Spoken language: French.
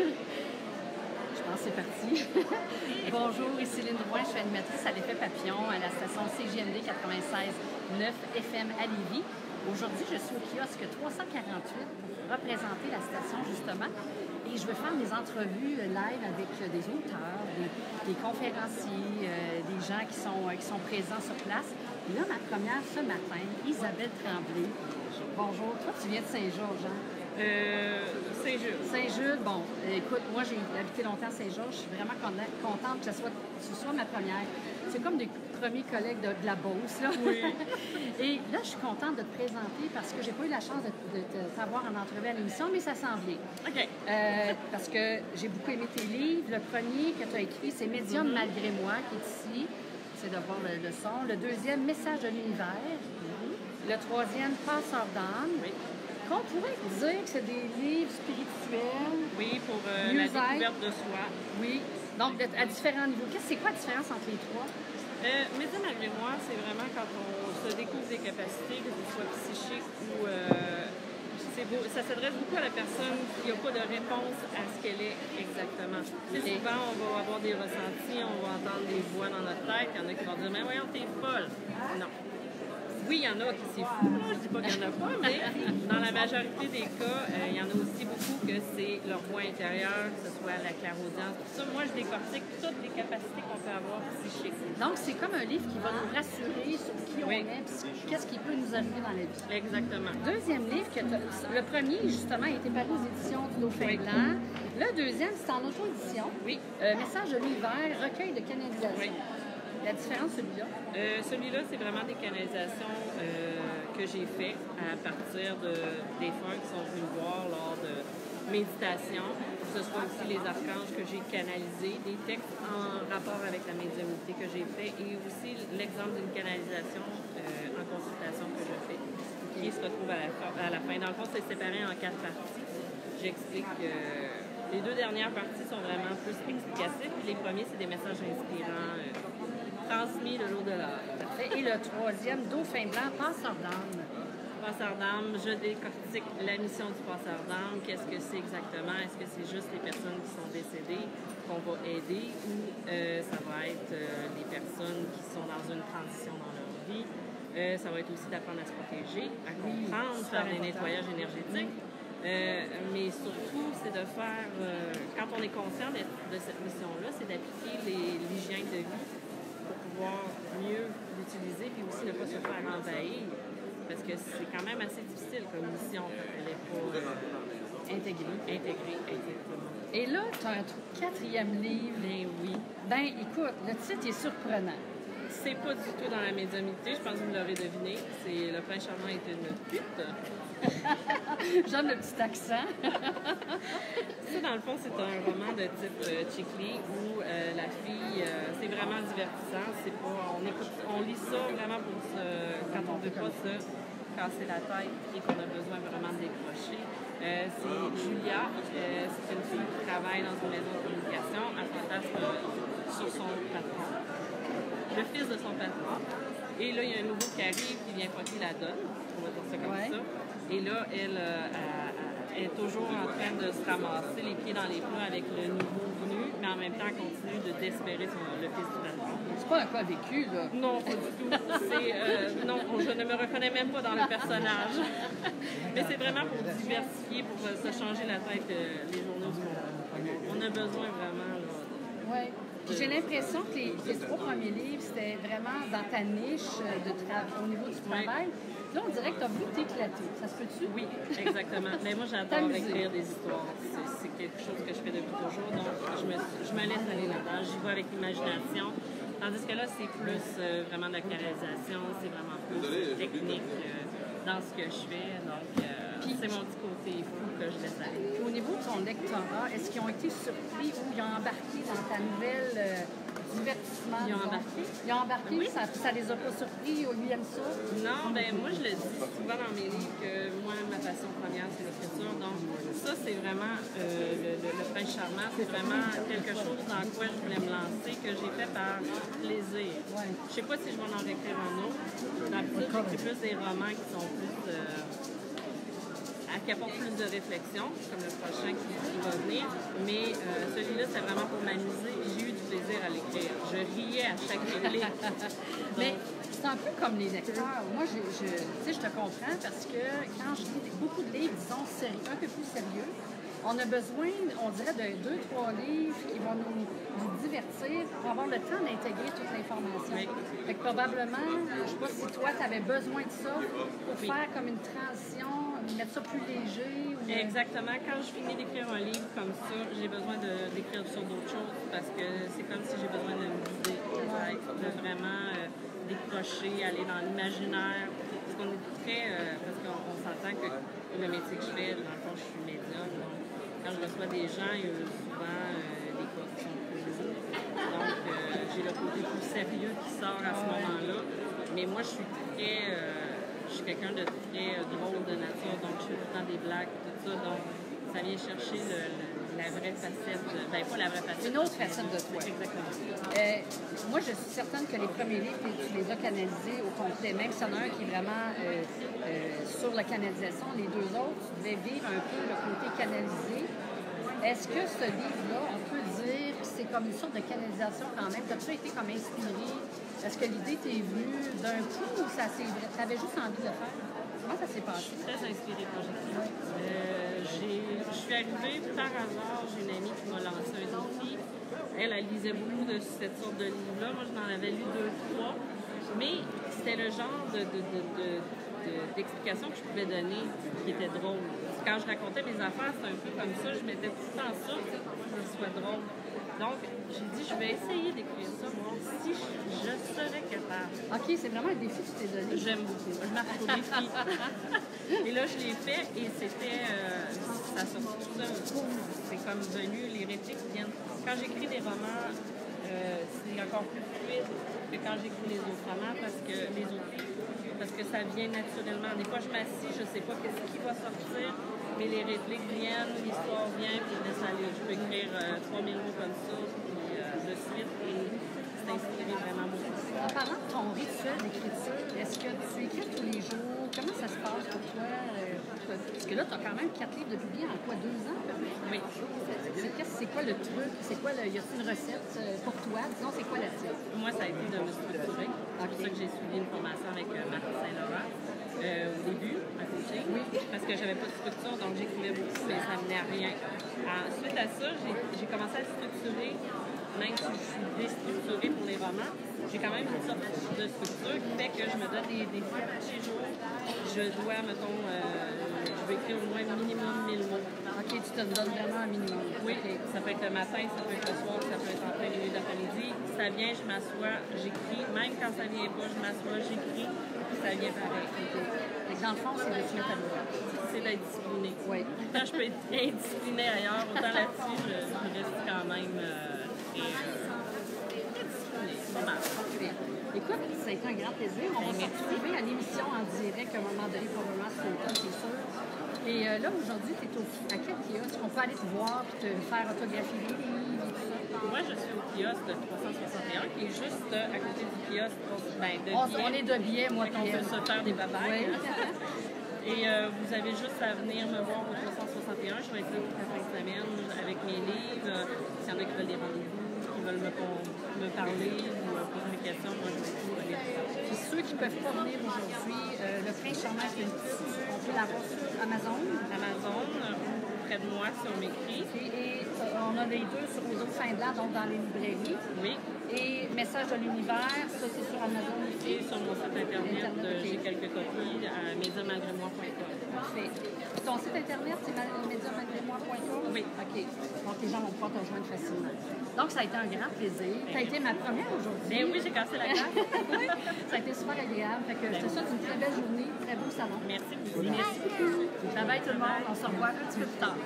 Je pense que c'est parti. Bonjour, ici Céline Drouin, je suis animatrice à l'Effet Papillon à la station CJMD 96.9 FM à Lévis. Aujourd'hui, je suis au kiosque 348 pour représenter la station justement. Et je vais faire des entrevues live avec des auteurs, des conférenciers, des gens qui sont présents sur place. Et là, ma première ce matin, Isabelle Tremblay. Bonjour. Toi, tu viens de Saint-Georges, hein? Saint-Jules. Saint-Jules, bon, écoute, moi j'ai habité longtemps à Saint-Georges, je suis vraiment contente que ce soit ma première. C'est comme des premiers collègues de la Beauce, là. Oui. Et là, je suis contente de te présenter parce que j'ai pas eu la chance de te savoir en entrevue à l'émission, mais ça s'en vient. OK. Parce que j'ai beaucoup aimé tes livres. Le premier que tu as écrit, c'est Médium malgré moi, qui est ici. C'est de voir le son. Le deuxième, Message de l'univers. Le troisième, Passeur d'âme. Oui. On pourrait dire que c'est des livres spirituels. Oui, pour la découverte de soi. Oui. Donc, à différents niveaux. C'est quoi la différence entre les trois? Médium malgré moi, c'est vraiment quand on se découvre des capacités, que ce soit psychique ou... c'est beau. Ça s'adresse beaucoup à la personne qui n'a pas de réponse à ce qu'elle est exactement. Souvent, on va avoir des ressentis, on va entendre des voix dans notre tête. Il y en a qui vont dire « Mais voyons, t'es folle! » Non. Oui, il y en a qui c'est fou, je ne dis pas qu'il n'y en a pas, mais dans la majorité des cas, il y en a aussi beaucoup que c'est leur voix intérieure, que ce soit la clairaudience, tout ça. Moi, je décortique toutes les capacités qu'on peut avoir psychiques. Donc, c'est comme un livre qui va nous rassurer sur qui on est, puis qu'est-ce qui peut nous arriver dans la vie. Exactement. Deuxième livre, le premier, justement, a été paru aux éditions du Dauphin Blanc. Le deuxième, c'est en auto-édition. Oui. Message de l'univers, recueil de canalisation. Oui. La différence, celui-là? Celui-là, c'est vraiment des canalisations que j'ai fait à partir des défunts qui sont venus me voir lors de méditation. Que ce soit aussi les archanges que j'ai canalisés, des textes en rapport avec la médiumnité que j'ai fait et aussi l'exemple d'une canalisation en consultation que je fais qui se retrouve à la fin. Dans le fond, c'est séparé en 4 parties. J'explique les 2 dernières parties sont vraiment plus explicatives. Les premiers, c'est des messages inspirants transmis le jour de l'heure. Et le troisième, Dauphin Blanc, Passeur d'âme. Passeur d'âme, je décortique la mission du passeur d'âme. Qu'est-ce que c'est exactement? Est-ce que c'est juste les personnes qui sont décédées qu'on va aider ou ça va être les personnes qui sont dans une transition dans leur vie? Ça va être aussi d'apprendre à se protéger, à comprendre, faire des nettoyages énergétiques. Mais surtout, c'est de faire, quand on est conscient de cette mission-là, c'est d'appliquer l'hygiène de vie pour pouvoir mieux l'utiliser puis aussi ne pas se faire envahir. Parce que c'est quand même assez difficile comme mission quand elle n'est pas intégrée. Exactement. Et là, tu as un quatrième livre. Ben oui. Ben écoute, le titre est surprenant. C'est pas du tout dans la médiumnité, je pense que vous l'aurez deviné. C'est Le Prince Charmant est une pute. J'aime le petit accent. Ça, dans le fond, c'est un roman de type Chick-Lee où la fille, c'est vraiment divertissant. C'est pas, on lit ça vraiment pour quand on ne veut pas se casser la tête et qu'on a besoin vraiment de décrocher. C'est Julia, c'est une fille qui travaille dans une maison de communication. Elle fantasme sur son patron, le fils de son patron. Et là, il y a un nouveau qui arrive qui vient croquer la donne, on va dire ça comme ça. Et là, elle est toujours en train de se ramasser les pieds dans les plats avec le nouveau venu, mais en même temps, elle continue de désespérer le fils du patron. C'est pas un cas vécu, là. Non, pas du tout. Non, je ne me reconnais même pas dans le personnage. Mais c'est vraiment pour diversifier, pour se changer la tête les journaux du monde. On a besoin vraiment, là. Oui. J'ai l'impression que les 3 premiers livres, c'était vraiment dans ta niche au niveau du travail. Là, on dirait que tu as voulu t'éclater. Ça se peut-tu? Oui, exactement. Mais moi, j'adore écrire des histoires. C'est quelque chose que je fais depuis toujours. Donc, je me laisse aller là-dedans. J'y vais avec l'imagination. Tandis que là, c'est plus vraiment de la canalisation. C'est vraiment plus technique dans ce que je fais. Donc, c'est mon petit côté fou que je laisse aller. Au niveau de ton lectorat, est-ce qu'ils ont été surpris ou ils ont embarqué dans ta nouvelle divertissement? Ils ont embarqué? Ils ont embarqué, oui. Ça les a pas surpris ou ils aiment ça? Non, ben moi, je le dis souvent dans mes livres que moi, ma passion première, c'est l'écriture. Donc, ça, c'est vraiment le Prince Charmant. C'est vraiment quelque chose dans quoi je voulais me lancer, que j'ai fait par plaisir. Ouais. Je sais pas si je vais en écrire un autre. D'habitude, j'écris plus des romans qui sont plus qui apporte plus de réflexion, comme le prochain qui va venir. Mais celui-là, c'est vraiment pour m'amuser. J'ai eu du plaisir à l'écrire. Je riais à chaque livre. Mais c'est un peu comme les lecteurs. Moi, tu sais, je te comprends parce que quand je lis beaucoup de livres, disons, un peu plus sérieux, on a besoin, on dirait, de 2-3 livres qui vont nous divertir pour avoir le temps d'intégrer toute l'information. Oui. Fait que probablement, je sais pas si toi, tu avais besoin de ça pour faire comme une transition, mettre ça plus léger. Ou... Exactement. Quand je finis d'écrire un livre comme ça, j'ai besoin d'écrire sur d'autres choses parce que c'est comme si j'ai besoin de me vider, de vraiment décrocher, aller dans l'imaginaire. Parce qu'on est très... parce qu'on s'entend que le métier que je fais, dans le fond, je suis médium. Donc, quand je reçois des gens, il y a souvent des cas qui sont plus lourds. Donc, j'ai le côté plus sérieux qui sort à ce moment-là. Mais moi, je suis quelqu'un de très drôle de nature, donc je fais tout le temps des blagues, tout ça. Donc, ça vient chercher la vraie facette. Ben, pas la vraie facette. Une autre facette de toi. Exactement. Moi, je suis certaine que les premiers livres, tu les as canalisés au complet. Même s'il y en a un qui est vraiment sur la canalisation, les deux autres, tu devais vivre un peu le côté canalisé. Est-ce que ce livre-là, on peut dire que c'est comme une sorte de canalisation quand même? As-tu été comme inspiré? Est-ce que l'idée t'est venue d'un coup ou tu avais juste envie de le faire? Comment ça s'est passé? Je suis très inspirée quand j'écris. Je suis arrivée par hasard, j'ai une amie qui m'a lancé un défi. Elle lisait beaucoup de cette sorte de livres-là. Moi, je n'en avais lu 2-3. Mais c'était le genre d'explication que je pouvais donner qui était drôle. Quand je racontais mes affaires, c'était un peu comme ça. Je mettais tout le temps ça pour que ce soit drôle. Donc, j'ai dit, je vais essayer d'écrire ça, voir si je serais capable. OK, c'est vraiment un défi que tu t'es donné. J'aime beaucoup. Je marche au défi. Et là, je l'ai fait et c'était... ça sort tout seul. C'est comme venu, les répliques viennent... Quand j'écris des romans, c'est encore plus fluide que quand j'écris les autres romans parce que ça vient naturellement. Des fois, je m'assis, je sais pas qu'est-ce qui va sortir, mais les répliques viennent, l'histoire vient, puis je laisse aller. Je peux écrire 3000 mots comme ça, puis de suite, et c'est inspiré vraiment beaucoup. En parlant de ton rituel d'écriture, est-ce que tu écris tous les jours? Comment ça se passe pour toi? Parce que là, tu as quand même 4 livres de publiés en quoi, 2 ans? Oui. C'est quoi le truc? C'est quoi y a-t-il une recette pour toi? Disons, c'est quoi la tienne? Moi, ça a été de me structurer. C'est pour ça que j'ai suivi une formation avec Marc Saint-Laurent au début, à coaching. Oui. Parce que j'avais pas de structure, donc j'écrivais beaucoup, mais ça menait à rien. Suite à ça, j'ai commencé à structurer, même si je suis déstructurée pour les romans. J'ai quand même une sorte de structure qui fait que je me donne des défis chaque jour. Je dois, mettons, je vais écrire au moins minimum 1000 mots. OK, tu te donnes vraiment un minimum. Oui, ça peut être le matin, ça peut être le soir, ça peut être en plein milieu d'après-midi. Ça vient, je m'assois, j'écris. Même quand ça vient pas, je m'assois, j'écris. Ça vient pareil. Et dans le fond, c'est de se mettre à l'ouvrage. C'est d'être discipliné. Oui. Quand je peux être indisciplinée ailleurs, autant là-dessus, je reste quand même très disciplinée. C'est pas mal. Écoute, ça a été un grand plaisir. On va se retrouver à l'émission en direct à un moment donné, probablement sur l'automne, c'est sûr. Et là, aujourd'hui, tu es à quel kiosque? On peut aller te voir et te faire autographier les livres et tout ça? Moi, je suis au kiosque 361, qui est juste à côté du kiosque de billets. On est de billets, moi, on peut se faire des babayes. Oui. Et vous avez juste à venir me voir au 361. Je vais être là toute la fin de semaine avec mes livres. S'il y en a qui veulent des rendez-vous, qui veulent me parler ou poser des questions, moi, je vais tout aller. Puis ceux qui ne peuvent pas venir aujourd'hui, le Prince Charmant, c'est une pub. On peut l'avoir sur Amazon. Amazon, près de moi, si on m'écrit. Et on a les deux sur les autres fins blancs, donc dans les librairies. Oui. Et Message de l'univers, ça c'est sur Amazon aussi. Et sur mon site internet, j'ai quelques copies à médiamalgrémoi.com. Parfait. Puis ton site internet, c'est médiamalgrémoi.com? Oui. OK. Donc les gens vont pouvoir te rejoindre facilement. Donc ça a été un grand plaisir. Ça a été ma première aujourd'hui. Ben oui, j'ai cassé la glace. Ça a été super agréable. Fait que je te souhaite une très belle journée, très beau salon. Merci beaucoup. Merci beaucoup. Bye bye tout le monde. On se revoit un petit peu plus tard.